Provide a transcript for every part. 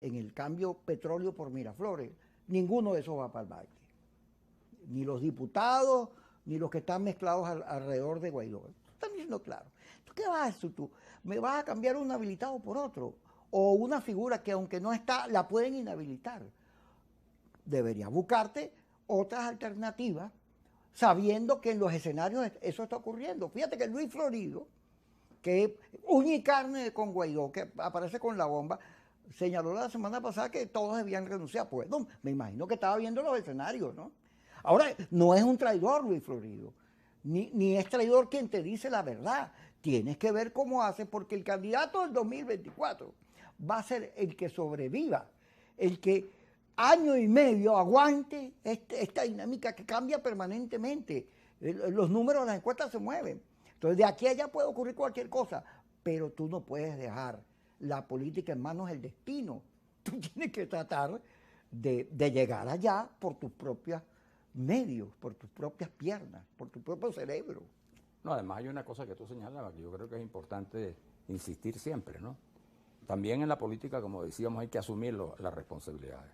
en el cambio petróleo por Miraflores, ninguno de esos va para el baile. Ni los diputados, ni los que están mezclados alrededor de Guaidó. Están diciendo claro. ¿Tú qué vas a hacer tú? ¿Me vas a cambiar un habilitado por otro? O una figura que aunque no está, la pueden inhabilitar. Deberías buscarte otras alternativas, sabiendo que en los escenarios eso está ocurriendo. Fíjate que Luis Florido, que es uña y carne con Guaidó, que aparece con la bomba, señaló la semana pasada que todos debían renunciar. Pues no, me imagino que estaba viendo los escenarios, ¿no? Ahora, no es un traidor Luis Florido, ni es traidor quien te dice la verdad. Tienes que ver cómo hace, porque el candidato del 2024 va a ser el que sobreviva, el que año y medio aguante esta dinámica que cambia permanentemente. Los números de las encuestas se mueven. Entonces, de aquí a allá puede ocurrir cualquier cosa, pero tú no puedes dejar la política en manos del destino. Tú tienes que tratar de llegar allá por tus propios medios, por tus propias piernas, por tu propio cerebro. No, además hay una cosa que tú señalabas que yo creo que es importante insistir siempre, ¿no? También en la política, como decíamos, hay que asumir las responsabilidades.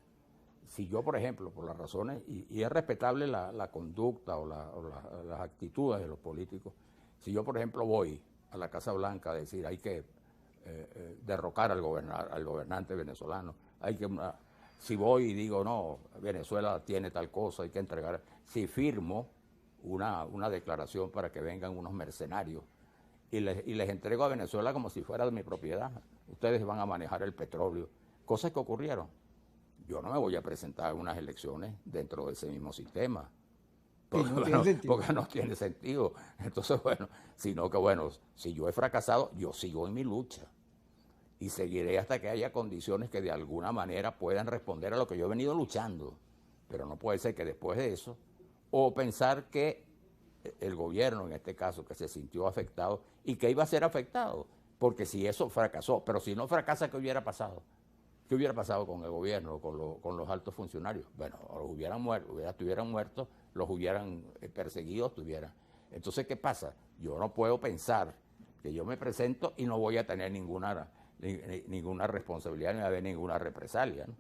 Si yo, por ejemplo, por las razones, y es respetable la conducta o las actitudes de los políticos, si yo, por ejemplo, voy a la Casa Blanca a decir hay que derrocar al gobernante venezolano, hay que si voy y digo no, Venezuela tiene tal cosa, hay que entregar, si firmo una declaración para que vengan unos mercenarios y les entrego a Venezuela como si fuera de mi propiedad, ustedes van a manejar el petróleo, cosas que ocurrieron. Yo no me voy a presentar en unas elecciones dentro de ese mismo sistema. Porque no tiene sentido. Entonces, bueno, sino que, bueno, si yo he fracasado, yo sigo en mi lucha. Y seguiré hasta que haya condiciones que de alguna manera puedan responder a lo que yo he venido luchando. Pero no puede ser que después de eso, o pensar que el gobierno, en este caso, que se sintió afectado y que iba a ser afectado. Porque si eso fracasó, pero si no fracasa, ¿qué hubiera pasado? ¿Qué hubiera pasado con el gobierno, con los altos funcionarios? Bueno, los hubieran muerto, estuvieran muertos, los hubieran perseguido, estuvieran. Entonces, ¿qué pasa? Yo no puedo pensar que yo me presento y no voy a tener ninguna responsabilidad, ni va a haber ninguna represalia, ¿no?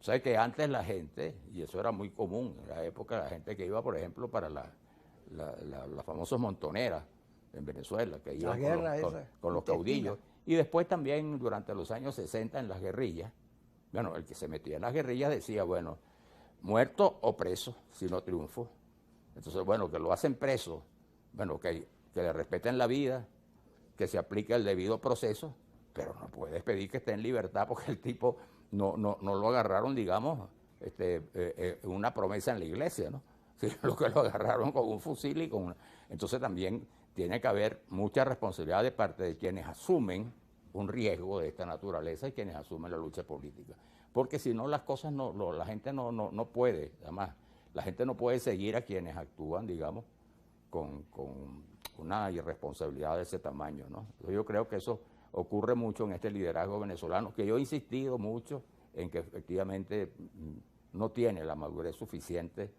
O sea, que antes la gente, y eso era muy común, en la época la gente que iba, por ejemplo, para las famosas montoneras en Venezuela, que iban con los caudillos, y después también durante los años 60 en las guerrillas. Bueno, el que se metía en las guerrillas decía, bueno, muerto o preso si no triunfo. Entonces, bueno, que lo hacen preso, bueno, que le respeten la vida, que se aplique el debido proceso, pero no puedes pedir que esté en libertad porque el tipo no lo agarraron, digamos, una promesa en la iglesia, ¿no? Sino lo que lo agarraron con un fusil y con una... Entonces también tiene que haber mucha responsabilidad de parte de quienes asumen un riesgo de esta naturaleza y quienes asumen la lucha política. Porque si no, las cosas la gente no puede, además, la gente no puede seguir a quienes actúan, digamos, con una irresponsabilidad de ese tamaño, ¿no? Entonces yo creo que eso ocurre mucho en este liderazgo venezolano, que yo he insistido mucho en que efectivamente no tiene la madurez suficiente,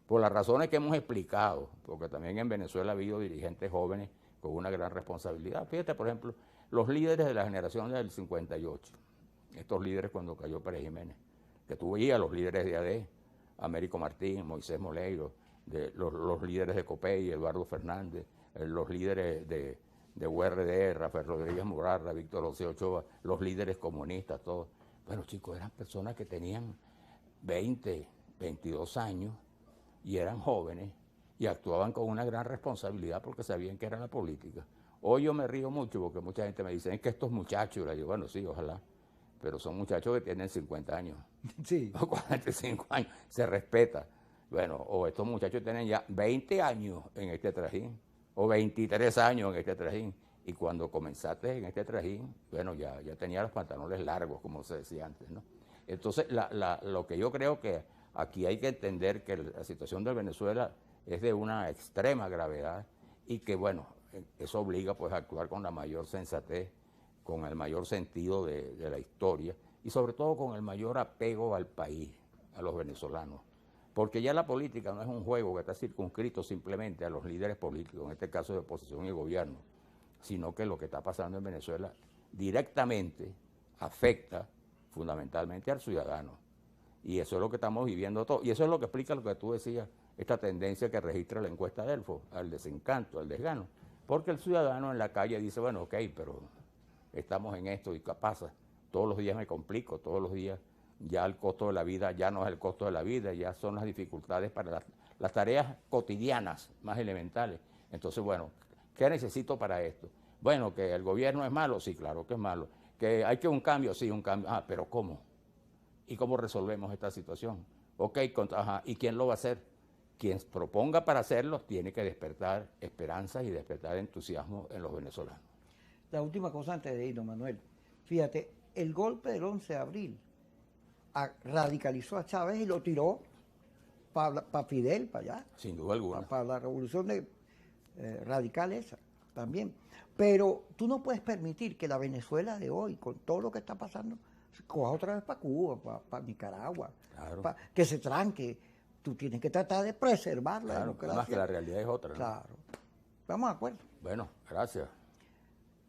por las razones que hemos explicado, porque también en Venezuela ha habido dirigentes jóvenes con una gran responsabilidad. Fíjate, por ejemplo, los líderes de la generación del 58, estos líderes cuando cayó Pérez Jiménez, que tú veías los líderes de AD, Américo Martín, Moisés Moleiro, los líderes de COPEI, Eduardo Fernández, los líderes de URD, Rafael Rodríguez Murarra, Víctor José Ochoa, los líderes comunistas, todos. Bueno, chicos, eran personas que tenían 20, 22 años y eran jóvenes y actuaban con una gran responsabilidad porque sabían que era la política. Hoy yo me río mucho porque mucha gente me dice, es que estos muchachos, le digo, bueno, sí, ojalá, pero son muchachos que tienen 50 años, sí, o 45 años, se respeta. Bueno, o estos muchachos tienen ya 20 años en este trajín, o 23 años en este trajín, y cuando comenzaste en este trajín, bueno, ya tenía los pantalones largos, como se decía antes, ¿no? Entonces, lo que yo creo que aquí hay que entender que la situación de Venezuela es de una extrema gravedad y que, bueno, eso obliga pues a actuar con la mayor sensatez, con el mayor sentido de la historia y sobre todo con el mayor apego al país, a los venezolanos. Porque ya la política no es un juego que está circunscrito simplemente a los líderes políticos, en este caso de oposición y gobierno, sino que lo que está pasando en Venezuela directamente afecta fundamentalmente al ciudadano. Y eso es lo que estamos viviendo todos. Y eso es lo que explica lo que tú decías, esta tendencia que registra la encuesta de Delfo, al desencanto, al desgano. Porque el ciudadano en la calle dice, bueno, ok, pero estamos en esto y ¿qué pasa? Todos los días me complico, todos los días ya el costo de la vida ya no es el costo de la vida, ya son las dificultades para las tareas cotidianas más elementales. Entonces, bueno, ¿qué necesito para esto? Bueno, que el gobierno es malo, sí, claro que es malo. Que hay que un cambio, sí, un cambio. Ah, pero ¿cómo? ¿Y cómo resolvemos esta situación? Ok, ¿y quién lo va a hacer? Quien proponga para hacerlo tiene que despertar esperanzas y despertar entusiasmo en los venezolanos. La última cosa antes de irnos, Manuel. Fíjate, el golpe del 11 de abril radicalizó a Chávez y lo tiró para Fidel, para allá. Sin duda alguna. Para la revolución radical esa también. Pero tú no puedes permitir que la Venezuela de hoy, con todo lo que está pasando, se coja otra vez para Cuba, para Nicaragua, Claro. que se tranque. Tú tienes que tratar de preservar la democracia. Además que la realidad es otra, ¿no? Claro. Estamos de acuerdo. Bueno, gracias.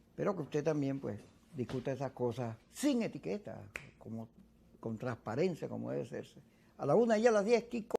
Espero que usted también, pues, discuta esas cosas sin etiqueta, con transparencia, como debe serse. A la 1 y a las 10, Kiko.